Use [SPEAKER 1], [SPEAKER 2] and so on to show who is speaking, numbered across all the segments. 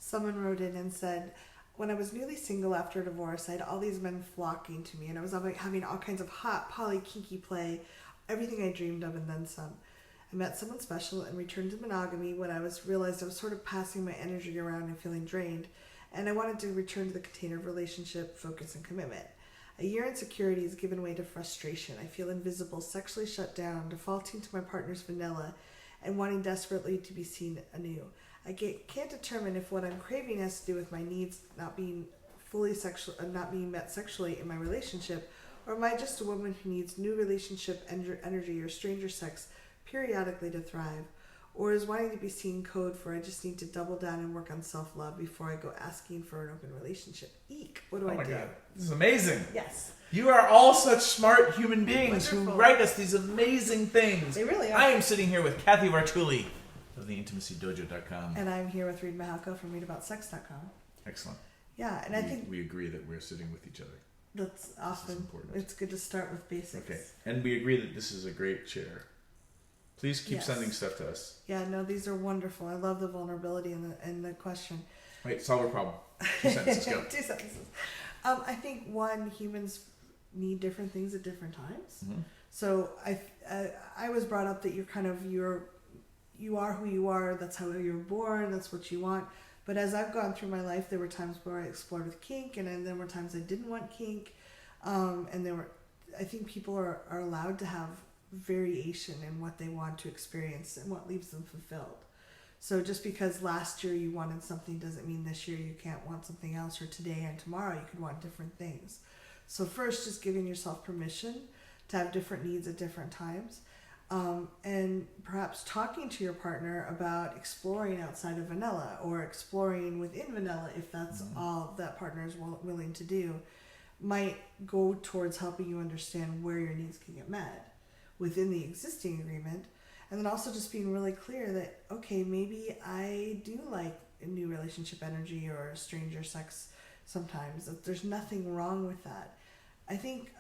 [SPEAKER 1] Someone wrote in and said, when I was newly single after a divorce, I had all these men flocking to me, and I was having all kinds of hot, poly, kinky play, everything I dreamed of and then some. I met someone special and returned to monogamy when I realized I was sort of passing my energy around and feeling drained, and I wanted to return to the container of relationship, focus, and commitment. A year in insecurity has given way to frustration. I feel invisible, sexually shut down, defaulting to my partner's vanilla, and wanting desperately to be seen anew. I can't determine if what I'm craving has to do with my needs not being not being met sexually in my relationship, or am I just a woman who needs new relationship energy or stranger sex periodically to thrive? Or is wanting to be seen code for I just need to double down and work on self-love before I go asking for an open relationship? Eek, what do I do? Oh my God,
[SPEAKER 2] this is amazing.
[SPEAKER 1] Yes.
[SPEAKER 2] You are all such smart human beings who write us these amazing things.
[SPEAKER 1] They really are.
[SPEAKER 2] I am sitting here with Cathy Vartuli of the IntimacyDojo.com.
[SPEAKER 1] And I'm here with Reid Mahalka from ReadAboutSex.com.
[SPEAKER 2] Excellent.
[SPEAKER 1] Yeah, and I think
[SPEAKER 2] we agree that we're sitting with each other.
[SPEAKER 1] That's often important. It's good to start with basics.
[SPEAKER 2] Okay, and we agree that this is a great chair. Please keep sending stuff to us.
[SPEAKER 1] Yeah, no, these are wonderful. I love the vulnerability in the question.
[SPEAKER 2] Wait, solve our problem. 2 sentences, go.
[SPEAKER 1] 2 sentences. I think, one, humans need different things at different times. Mm-hmm. So I was brought up that you're kind of, you are who you are. That's how you were born. That's what you want. But as I've gone through my life, there were times where I explored with kink, and then there were times I didn't want kink. And I think people are allowed to have variation in what they want to experience and what leaves them fulfilled. So just because last year you wanted something doesn't mean this year you can't want something else, or today and tomorrow you could want different things. So first, just giving yourself permission to have different needs at different times. And perhaps talking to your partner about exploring outside of vanilla, or exploring within vanilla if that's all that partner is willing to do, might go towards helping you understand where your needs can get met within the existing agreement. And then also just being really clear that, okay, maybe I do like a new relationship energy or stranger sex sometimes. There's nothing wrong with that. I think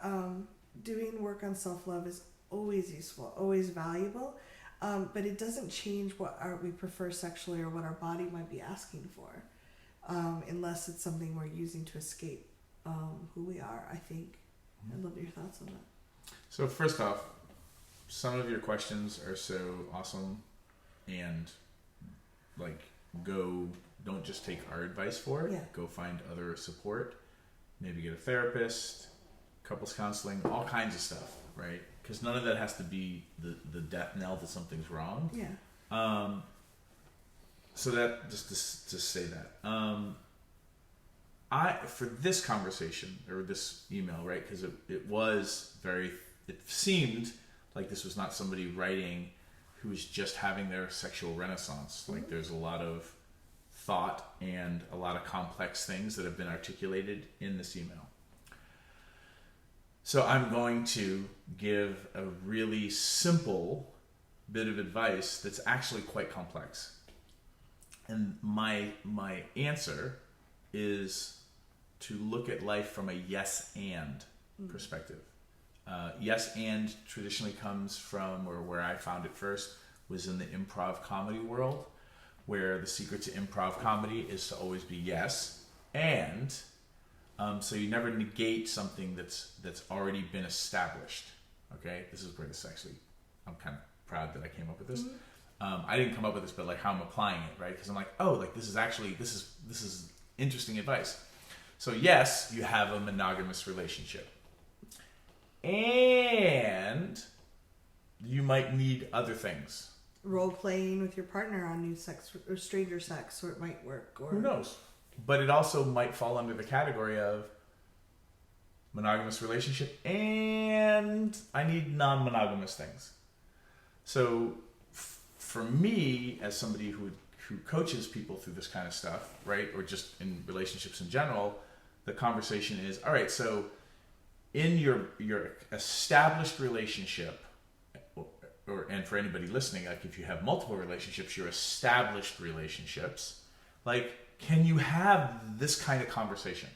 [SPEAKER 1] doing work on self-love is always useful, always valuable, but it doesn't change what we prefer sexually or what our body might be asking for, unless it's something we're using to escape who we are, I think. I'd love your thoughts on that.
[SPEAKER 2] So first off, some of your questions are so awesome, and don't just take our advice for it. Yeah. Go find other support. Maybe get a therapist, couples counseling, all kinds of stuff, right? Because none of that has to be the death knell that something's wrong.
[SPEAKER 1] Yeah.
[SPEAKER 2] So that just to say that. For this conversation or this email, right? Because it seemed like this was not somebody writing who was just having their sexual renaissance. Like there's a lot of thought and a lot of complex things that have been articulated in this email. So I'm going to give a really simple bit of advice that's actually quite complex. And my answer is to look at life from a yes and perspective. Yes and traditionally comes from, or where I found it first, was in the improv comedy world, where the secret to improv comedy is to always be yes and. So you never negate something that's already been established. Okay, this is where this actually, I'm kind of proud that I came up with this. I didn't come up with this, but like how I'm applying it, right? Because I'm like, oh, like this is interesting advice. So yes, you have a monogamous relationship, and you might need other things.
[SPEAKER 1] Role playing with your partner on new sex or stranger sex, or it might work. Or
[SPEAKER 2] who knows? But it also might fall under the category of monogamous relationship, and I need non-monogamous things. So for me, as somebody who coaches people through this kind of stuff, right, or just in relationships in general, the conversation is, all right, so in your established relationship, and for anybody listening, like if you have multiple relationships, your established relationships, like, can you have this kind of conversation?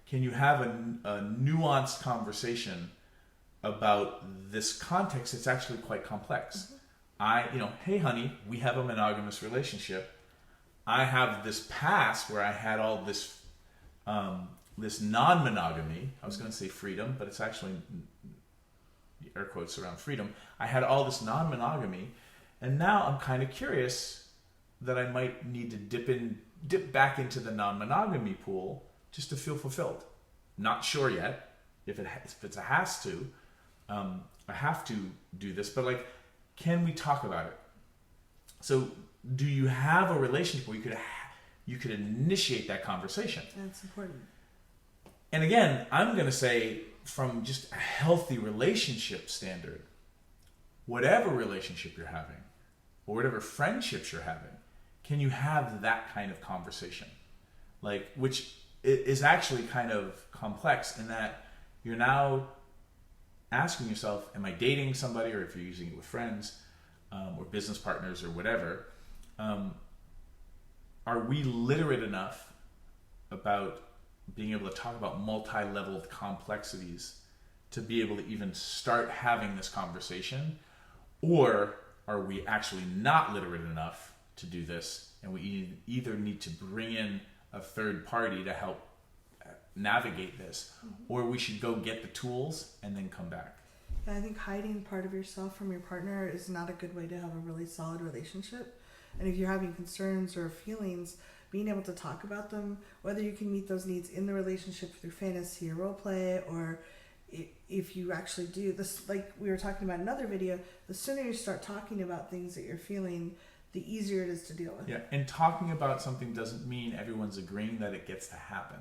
[SPEAKER 2] Can you have a nuanced conversation about this context? It's actually quite complex. Hey honey, we have a monogamous relationship. I have this past where I had all this this non-monogamy. I was going to say freedom, but it's actually air quotes around freedom. I had all this non-monogamy, and now I'm kind of curious that I might need to dip back into the non-monogamy pool just to feel fulfilled. Not sure yet if it's a has to. I have to do this, but like, can we talk about it? So, do you have a relationship where you could initiate that conversation?
[SPEAKER 1] That's important.
[SPEAKER 2] And again, I'm going to say, from just a healthy relationship standard, whatever relationship you're having, or whatever friendships you're having, can you have that kind of conversation? Like, which is actually kind of complex in that you're now asking yourself, am I dating somebody, or if you're using it with friends or business partners or whatever, are we literate enough about being able to talk about multi-leveled complexities to be able to even start having this conversation? Or are we actually not literate enough to do this, and we either need to bring in a third party to help navigate this, or we should go get the tools and then come back?
[SPEAKER 1] Yeah, I think hiding part of yourself from your partner is not a good way to have a really solid relationship. And if you're having concerns or feelings, being able to talk about them, whether you can meet those needs in the relationship through fantasy or role play, or if you actually do this, like we were talking about in another video, the sooner you start talking about things that you're feeling, the easier it is to deal with.
[SPEAKER 2] Yeah, and talking about something doesn't mean everyone's agreeing that it gets to happen.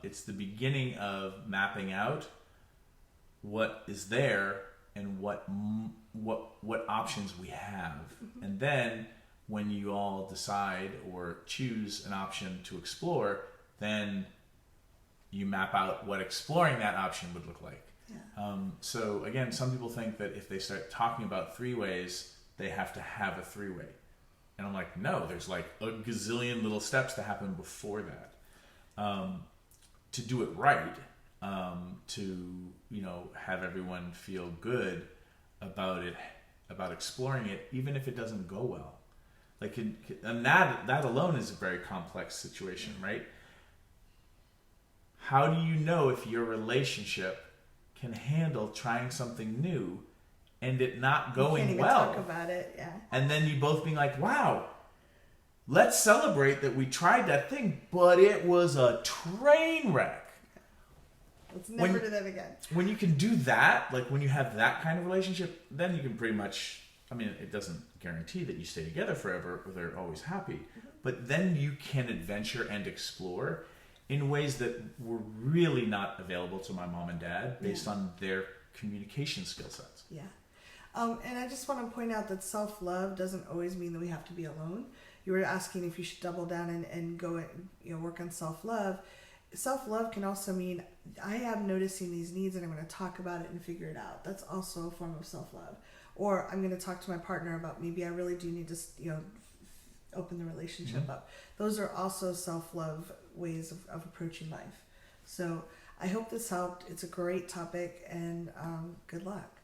[SPEAKER 2] It's the beginning of mapping out what is there and what options we have. And then when you all decide or choose an option to explore, then you map out what exploring that option would look like. Yeah. So again, some people think that if they start talking about three-ways, they have to have a three-way. And I'm like, no, there's like a gazillion little steps to happen before that. To do it right, to, have everyone feel good about it, about exploring it, even if it doesn't go well. Like, and that alone is a very complex situation, right? How do you know if your relationship can handle trying something new and it not going
[SPEAKER 1] you can't even
[SPEAKER 2] well?
[SPEAKER 1] Talk about it, yeah.
[SPEAKER 2] And then you both being like, wow, let's celebrate that we tried that thing, but it was a train wreck.
[SPEAKER 1] Let's never do that again.
[SPEAKER 2] When you can do that, like when you have that kind of relationship, then you can pretty much, it doesn't guarantee that you stay together forever or they're always happy, but then you can adventure and explore in ways that were really not available to my mom and dad based on their communication skill sets.
[SPEAKER 1] Yeah. And I just want to point out that self-love doesn't always mean that we have to be alone. You were asking if you should double down and go and work on self-love. Self-love can also mean I am noticing these needs and I'm going to talk about it and figure it out. That's also a form of self-love. Or I'm going to talk to my partner about maybe I really do need to, open the relationship up. Those are also self-love ways of approaching life. So I hope this helped. It's a great topic, and good luck.